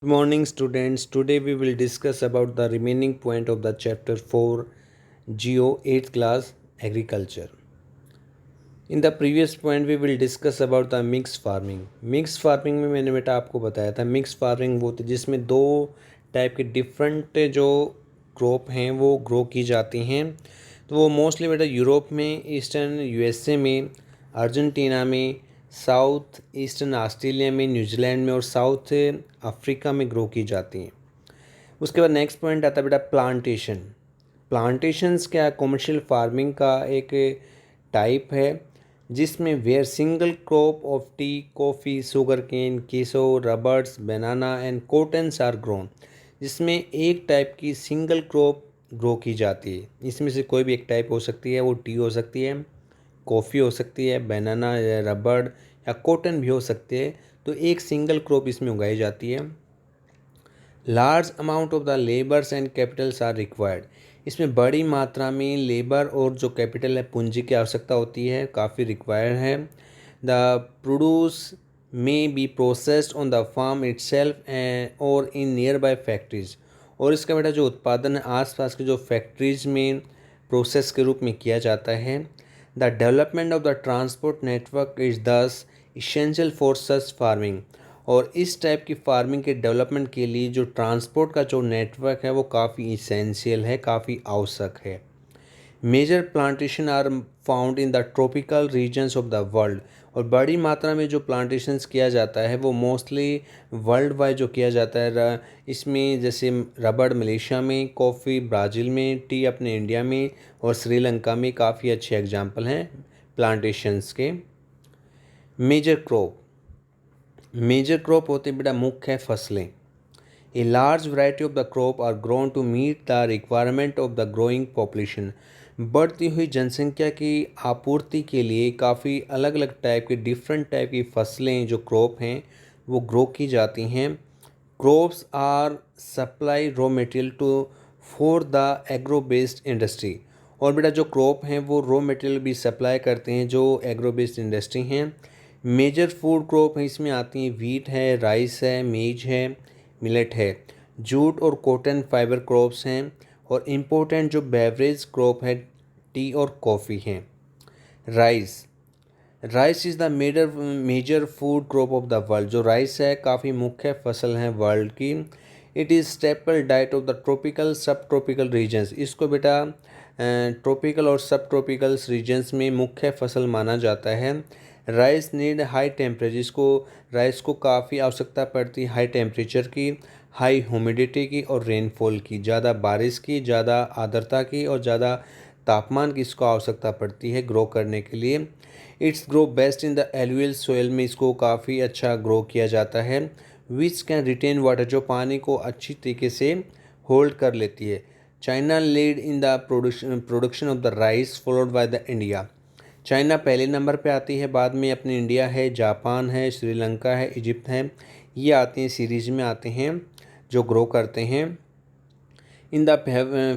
Good morning, students. Today we will discuss about the remaining point of the chapter 4 Geo 8th class Agriculture. In the previous point we will discuss about the mixed farming. Mixed farming में मैंने बेटा आपको बताया था mixed farming वो होती है जिसमें दो टाइप के डिफरेंट जो क्रॉप हैं वो ग्रो की जाती हैं। तो वो मोस्टली बेटा यूरोप में, ईस्टर्न यूएसए में, अर्जेंटीना में, साउथ ईस्टर्न ऑस्ट्रेलिया में, न्यूजीलैंड में और साउथ अफ्रीका में ग्रो की जाती हैं। उसके बाद नेक्स्ट पॉइंट आता है बेटा प्लांटेशन। प्लांटेशंस क्या, कॉमर्शियल फार्मिंग का एक टाइप है जिसमें where single crop of tea, coffee, sugar cane, cashew, rubbers, banana and cottons are grown. जिसमें एक टाइप की सिंगल क्रॉप ग्रो की जाती है। इसमें से कोई भी एक टाइप हो सकती है, वो टी हो सकती है, कॉफ़ी हो सकती है, बनाना या रबड़ या कॉटन भी हो सकती है। तो एक सिंगल क्रॉप इसमें उगाई जाती है। Large amount of the labours and capitals are required. इसमें बड़ी मात्रा में लेबर और जो कैपिटल है, पूंजी की आवश्यकता होती है, काफ़ी रिक्वायर्ड है। द प्रोड्यूस में be processed on the farm itself और इन नियर बाय फैक्ट्रीज। और इसका बेटा जो उत्पादन है आसपास के जो फैक्ट्रीज में प्रोसेस के रूप में किया जाता है। The development of the transport network is दस इसेंशियल फॉर सच फार्मिंग। और इस टाइप की फार्मिंग के डेवलपमेंट के लिए जो ट्रांसपोर्ट का जो नेटवर्क है वो काफ़ी इसेंशियल है, काफ़ी आवश्यक है। Major plantation are found in the tropical regions of the world. और बड़ी मात्रा में जो प्लांटेशंस किया जाता है वो मोस्टली वर्ल्ड वाइड जो किया जाता है। इसमें जैसे रबड़ मलेशिया में, कॉफ़ी ब्राज़ील में, टी अपने इंडिया में और श्रीलंका में काफ़ी अच्छे एग्जाम्पल हैं प्लांटेशंस के। मेजर क्रॉप होते बेटा मुख्य फसलें। A large variety of the crop are grown to meet the requirement of the growing population. बढ़ती हुई जनसंख्या की आपूर्ति के लिए काफ़ी अलग अलग टाइप की डिफरेंट टाइप की फसलें जो क्रॉप हैं वो ग्रो की जाती हैं। Crops are supply raw material to for the agro based industry. और बेटा जो क्रॉप हैं वो रॉ मटेरियल भी सप्लाई करते हैं जो एग्रो बेस्ड इंडस्ट्री हैं। मेजर फूड क्रॉप है इसमें आती हैं वीट है, राइस है, मेज है, मिलेट है। जूट और कॉटन फाइबर क्रॉप्स हैं। और इम्पोर्टेंट जो बेवरेज क्रॉप है टी और कॉफ़ी हैं। Rice rice is the major food crop of the world. जो राइस है काफ़ी मुख्य फसल है वर्ल्ड की। It is staple diet of the tropical subtropical regions. इसको बेटा ट्रॉपिकल और सब ट्रॉपिकल्स रीजन्स में मुख्य फसल माना जाता है। Rice need high temperature. इसको राइस को काफ़ी आवश्यकता पड़ती है हाई टेम्परेचर की, हाई ह्यूमिडिटी की और रेनफॉल की। ज़्यादा बारिश की, ज़्यादा आर्द्रता की और ज़्यादा तापमान की इसको आवश्यकता पड़ती है ग्रो करने के लिए। It's grow best in the alluvial soil में इसको काफ़ी अच्छा ग्रो किया जाता है। विच कैन रिटेन वाटर, जो पानी को अच्छी तरीके से होल्ड कर लेती है। China lead in the production of the rice followed by the India. China पहले नंबर पे आती है, बाद में अपने इंडिया है, जापान है, श्रीलंका है, इजिप्ट है। ये आते हैं सीरीज में आते हैं जो ग्रो करते हैं। In the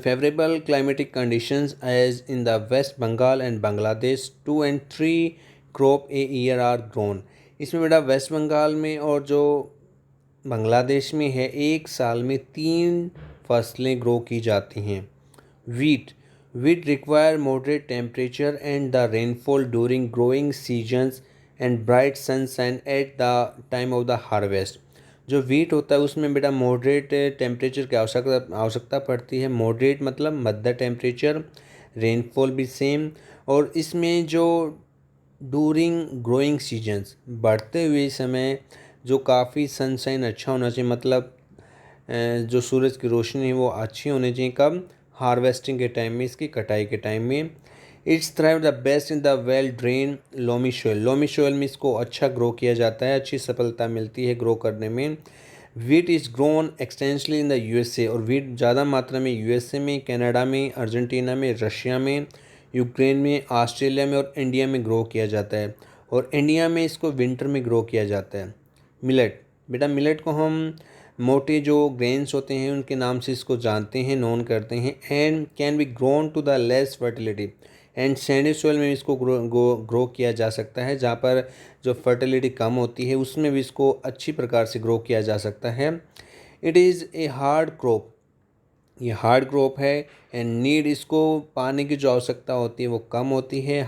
favorable climatic conditions as in the West Bengal and Bangladesh, 2 and 3 crop a year are grown। इसमें बेटा वेस्ट बंगाल में और जो बांग्लादेश में है एक साल में 3 फसलें ग्रो की जाती हैं। Wheat require moderate temperature and the rainfall during growing seasons and bright sunshine at the time of the harvest. जो वीट होता है उसमें बेटा मॉडरेट टेम्परेचर की आवश्यकता पड़ती है। मॉडरेट मतलब मध्य टेम्परेचर, रेनफॉल भी सेम। और इसमें जो डूरिंग ग्रोइंग सीजन्स, बढ़ते हुए समय जो काफ़ी सनशाइन अच्छा होना चाहिए, मतलब जो सूरज की रोशनी है वो अच्छी होनी चाहिए। कब? हार्वेस्टिंग के टाइम में, इसकी कटाई के टाइम में। It's thrive the best in the well drain loamy soil. Loamy soil में इसको अच्छा ग्रो किया जाता है, अच्छी सफलता मिलती है ग्रो करने में। Wheat is grown extensively in the USA. और वीट ज़्यादा मात्रा में यूएसए में, कनाडा में, अर्जेंटीना में, रशिया में, यूक्रेन में, ऑस्ट्रेलिया में और इंडिया में ग्रो किया जाता है। और इंडिया में इसको विंटर में ग्रो किया जाता है। मिलेट बेटा, मिलेट को हम मोटे जो ग्रेन्स होते हैं उनके नाम से इसको जानते हैं, नोन करते हैं। And can be grown to the less fertility and sandy soil में इसको ग्रो किया जा सकता है। जहाँ पर जो फर्टिलिटी कम होती है उसमें भी इसको अच्छी प्रकार से ग्रो किया जा सकता है। It is a hard crop, ये हार्ड क्रॉप है। एंड नीड, इसको पानी की जो आवश्यकता होती है वो कम होती है।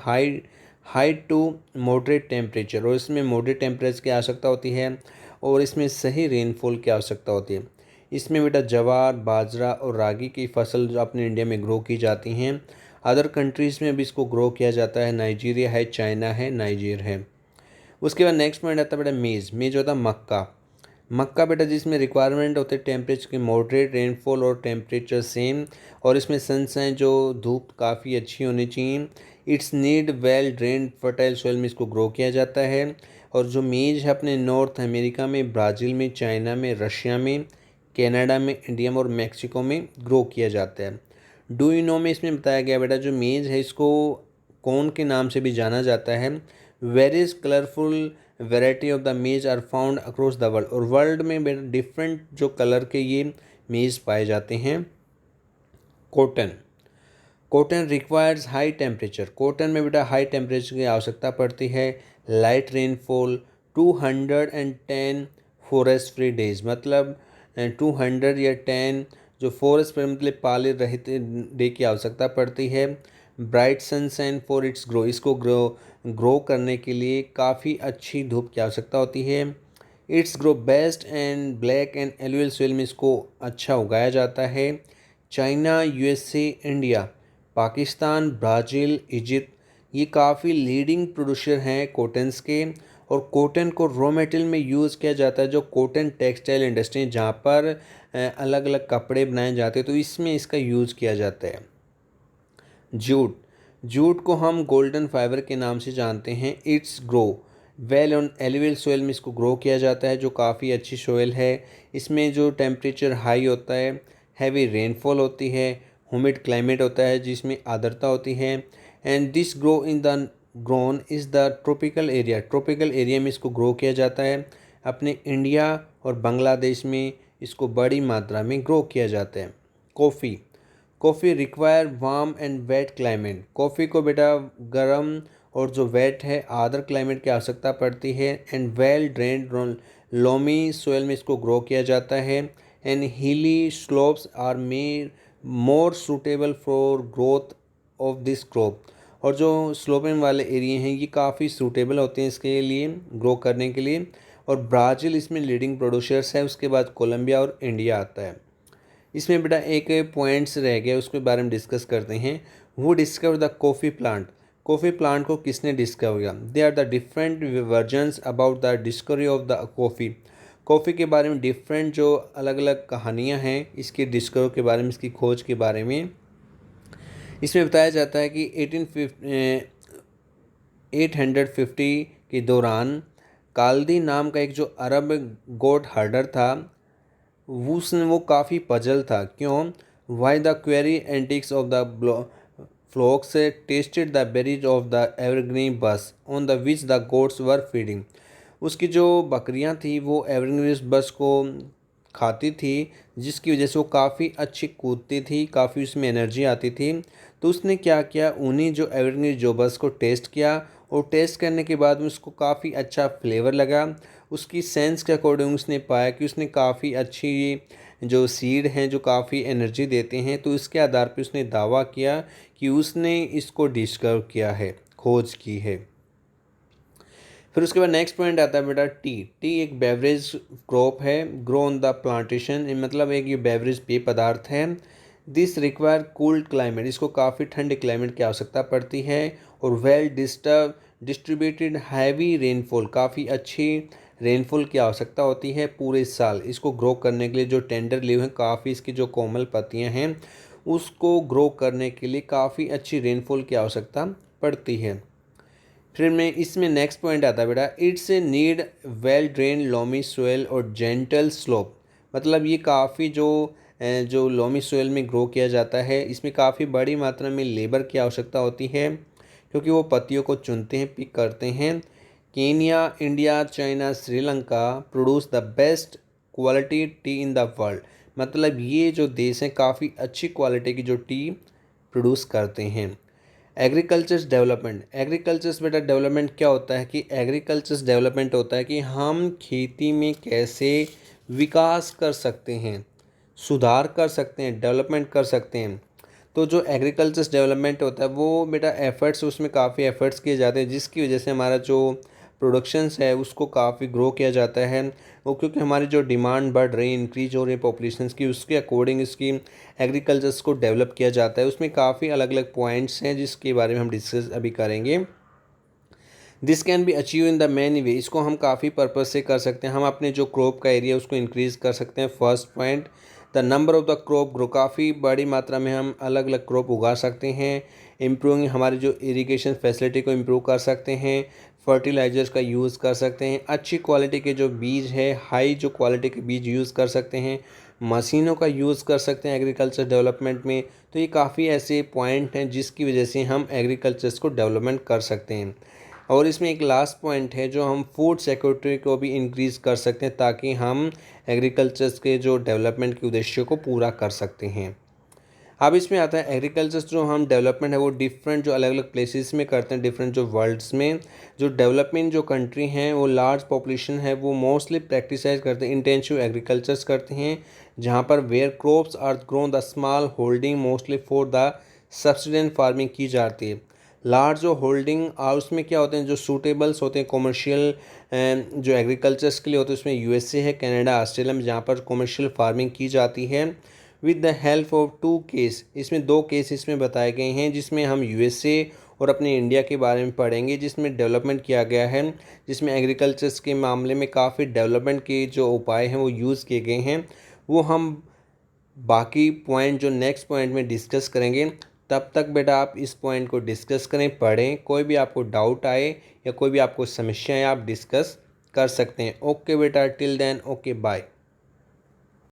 हाई टू मॉडरेट टेम्परेचर, और इसमें मॉडरेट टेम्परेचर की आवश्यकता होती है, और इसमें सही रेनफॉल की आवश्यकता होती है। इसमें बेटा जवार, बाजरा और रागी की फसल जो अपने इंडिया में ग्रो की जाती हैं। अदर कंट्रीज़ में भी इसको ग्रो किया जाता है, नाइजीरिया है, चाइना है, नाइजीर है। उसके बाद नेक्स्ट पॉइंट आता है बेटा मेज़। मेज़ होता है मक्का। मक्का बेटा जिसमें रिक्वायरमेंट होते हैं टेम्परेचर की मॉडरेट रेनफॉल और टेम्परेचर सेम, और इसमें सनसाइन जो धूप काफ़ी अच्छी होनी चाहिए। It's need well drained fertile soil में इसको ग्रो किया जाता है। और जो मेज है अपने नॉर्थ अमेरिका में, ब्राज़ील में, चाइना में, रशिया में, कनाडा में, इंडिया में और मैक्सिको में ग्रो किया जाता है। डू यू नो में इसमें बताया गया बेटा जो मेज है इसको कौन के नाम से भी जाना जाता है। Various colourful variety of the maize are found across the world, और वर्ल्ड में बेटा डिफरेंट जो कलर के ये मेज पाए जाते हैं। Cotton, cotton requires high temperature, cotton में बेटा हाई टेम्परेचर की आवश्यकता पड़ती है। Light rainfall, 210 forest free days, मतलब 200 या 10 जो फॉरेस्ट पर मतलब पाले रहित डे की आवश्यकता पड़ती है। Bright sunshine for its grow, इसको ग्रो करने के लिए काफ़ी अच्छी धूप की आवश्यकता होती है। It's grow best and black and alluvial soil में इसको अच्छा उगाया जाता है। China, USA, India, Pakistan, Brazil, Egypt, ये काफ़ी लीडिंग प्रोड्यूसर हैं कॉटन्स के। और कॉटन को रॉ मटेरियल में यूज़ किया जाता है, जो कॉटन टेक्सटाइल इंडस्ट्री जहाँ पर अलग अलग कपड़े बनाए जाते हैं, तो इसमें इसका यूज़ किया जाता है। जूट, जूट को हम गोल्डन फाइबर के नाम से जानते हैं। It's grow well on alluvial soil में इसको ग्रो किया जाता है, जो काफ़ी अच्छी सोयल है। इसमें जो टेम्परेचर हाई होता है, हैवी रेनफॉल होती है, ह्यूमिड क्लाइमेट होता है जिसमें आर्द्रता होती है। And this grow in the grown is the tropical area, tropical area में इसको ग्रो किया जाता है। अपने इंडिया और बांग्लादेश में इसको बड़ी मात्रा में ग्रो किया जाता है। Coffee, coffee require warm and wet climate, coffee को बेटा गर्म और जो वेट है आर्द्र क्लाइमेट की आवश्यकता पड़ती है। And well drained loamy soil में इसको ग्रो किया जाता है। And hilly slopes are made more suitable for growth of this crop, और जो स्लोपिंग वाले एरिए हैं ये काफ़ी सूटेबल होते हैं इसके लिए ग्रो करने के लिए। और ब्राज़ील इसमें लीडिंग प्रोड्यूसर्स है, उसके बाद कोलंबिया और इंडिया आता है। इसमें बेटा एक पॉइंट्स रह गया, उसके बारे में डिस्कस करते हैं। वो discover the coffee plant, coffee plant को किसने डिस्कवर किया। They are the different versions about the discovery of the coffee, coffee के बारे में डिफरेंट जो अलग अलग कहानियाँ हैं इसकी डिस्कवर के बारे में, इसकी खोज के बारे में। इसमें बताया जाता है कि 850 के दौरान काल्दी नाम का एक जो अरब गोट हर्डर था, वो काफ़ी पजल था। क्यों? Why the queer antics of the flocks tasted the berries of the evergreen bush on the which the goats were feeding, उसकी जो बकरियां थी वो एवरग्रीन बस को खाती थी, जिसकी वजह से वो काफ़ी अच्छी कूदती थी, काफ़ी उसमें एनर्जी आती थी। तो उसने क्या किया, उन्हीं जो एवरग्रीन जो बस को टेस्ट किया, और टेस्ट करने के बाद में उसको काफ़ी अच्छा फ्लेवर लगा। उसकी सेंस के अकॉर्डिंग उसने पाया कि उसने काफ़ी अच्छी जो सीड हैं जो काफ़ी एनर्जी देते हैं, तो इसके आधार पर उसने दावा किया कि उसने इसको डिस्कवर किया है, खोज की है। फिर उसके बाद नेक्स्ट पॉइंट आता है बेटा टी। टी एक बेवरेज क्रॉप है, ग्रो ऑन द प्लांटेशन, मतलब एक ये बेवरेज पेय पदार्थ है। दिस रिक्वायर कूल्ड क्लाइमेट, इसको काफ़ी ठंडे क्लाइमेट की आवश्यकता पड़ती है। और वेल डिस्ट्रीब्यूटेड हैवी रेनफॉल, काफ़ी अच्छी रेनफॉल की आवश्यकता होती है पूरे साल। इसको ग्रो करने के लिए जो टेंडर लीव हैं, काफ़ी इसकी जो कोमल पत्तियां हैं उसको ग्रो करने के लिए काफ़ी अच्छी रेनफॉल की आवश्यकता पड़ती है। फिर में इसमें नेक्स्ट पॉइंट आता है बेटा it's a need well drain loamy soil और जेंटल स्लोप, मतलब ये काफ़ी जो लोमी सोयल में ग्रो किया जाता है, इसमें काफ़ी बड़ी मात्रा में लेबर की आवश्यकता होती है, क्योंकि वो पत्तियों को चुनते हैं, पिक करते हैं। Kenya, India, China, Sri Lanka produce the best quality T in the world, मतलब ये जो देश हैं काफ़ी अच्छी क्वालिटी की जो टी प्रोड्यूस करते हैं। एग्रीकल्चर्स डेवलपमेंट, एग्रीकल्चर्स बेटा डेवलपमेंट क्या होता है कि एग्रीकल्चर्स डेवलपमेंट होता है कि हम खेती में कैसे विकास कर सकते हैं, सुधार कर सकते हैं, डेवलपमेंट कर सकते हैं। तो जो एग्रीकल्चर डेवलपमेंट होता है वो बेटा एफ़र्ट्स, उसमें काफ़ी एफ़र्ट्स किए जाते हैं, जिसकी वजह से हमारा जो प्रोडक्शंस है उसको काफ़ी ग्रो किया जाता है। वो क्योंकि हमारी जो डिमांड बढ़ रही है, इंक्रीज हो रही है पॉपुलेशंस की, उसके अकॉर्डिंग इसकी एग्रीकल्चर्स को डेवलप किया जाता है। उसमें काफ़ी अलग अलग पॉइंट्स हैं जिसके बारे में हम डिस्कस अभी करेंगे। This can be achieve in the many way, इसको हम काफ़ी पर्पज़ से कर सकते हैं। हम अपने जो क्रॉप का एरिया उसको इंक्रीज़ कर सकते हैं। First point, the number of the crop grow, काफ़ी बड़ी मात्रा में हम अलग अलग क्रॉप उगा सकते हैं। इम्प्रूविंग, हमारी जो इरिगेशन फैसिलिटी को इम्प्रूव कर सकते हैं। फर्टिलाइजर्स का यूज़ कर सकते हैं। अच्छी क्वालिटी के जो बीज है, हाई जो क्वालिटी के बीज यूज़ कर सकते हैं। मशीनों का यूज़ कर सकते हैं एग्रीकल्चर डेवलपमेंट में। तो ये काफ़ी ऐसे पॉइंट हैं जिसकी वजह से हम एग्रीकल्चर्स को डेवलपमेंट कर सकते हैं। और इसमें एक लास्ट पॉइंट है जो हम फूड सिक्योरिटी को भी इंक्रीज़ कर सकते हैं, ताकि हम एग्रीकल्चर्स के जो डेवलपमेंट के उद्देश्य को पूरा कर सकते हैं। अब इसमें आता है एग्रीकल्चर जो हम डेवलपमेंट है वो डिफरेंट जो अलग अलग प्लेसेस में करते हैं, डिफरेंट जो वर्ल्ड्स में जो डेवलपमेंट जो कंट्री हैं वो लार्ज पॉपुलेशन है वो मोस्टली प्रैक्टिसाइज करते हैं, इंटेंसिव एग्रीकल्चर्स करते हैं, जहाँ पर where crops are grown the small holding mostly for the subsistence farming की जाती है। लार्ज जो होल्डिंग और उसमें क्या होते हैं जो सूटेबल्स होते हैं कमर्शियल जो एग्रीकल्चर्स के लिए होते हैं, उसमें यूएसए है, कनाडा, ऑस्ट्रेलिया में, जहाँ पर कमर्शियल फार्मिंग की जाती है। With the help of two case, इसमें दो केस इसमें बताए गए हैं जिसमें हम यूएसए और अपने इंडिया के बारे में पढ़ेंगे, जिसमें डेवलपमेंट किया गया है, जिसमें एग्रीकल्चर्स के मामले में काफ़ी डेवलपमेंट के जो उपाय हैं वो यूज़ किए गए हैं। वो हम बाकी पॉइंट जो नेक्स्ट पॉइंट में डिस्कस करेंगे। तब तक बेटा आप इस पॉइंट को डिस्कस करें, पढ़ें। कोई भी आपको डाउट आए या कोई भी आपको समस्या है आप डिस्कस कर सकते हैं। ओके बेटा, टिल देन ओके बाय।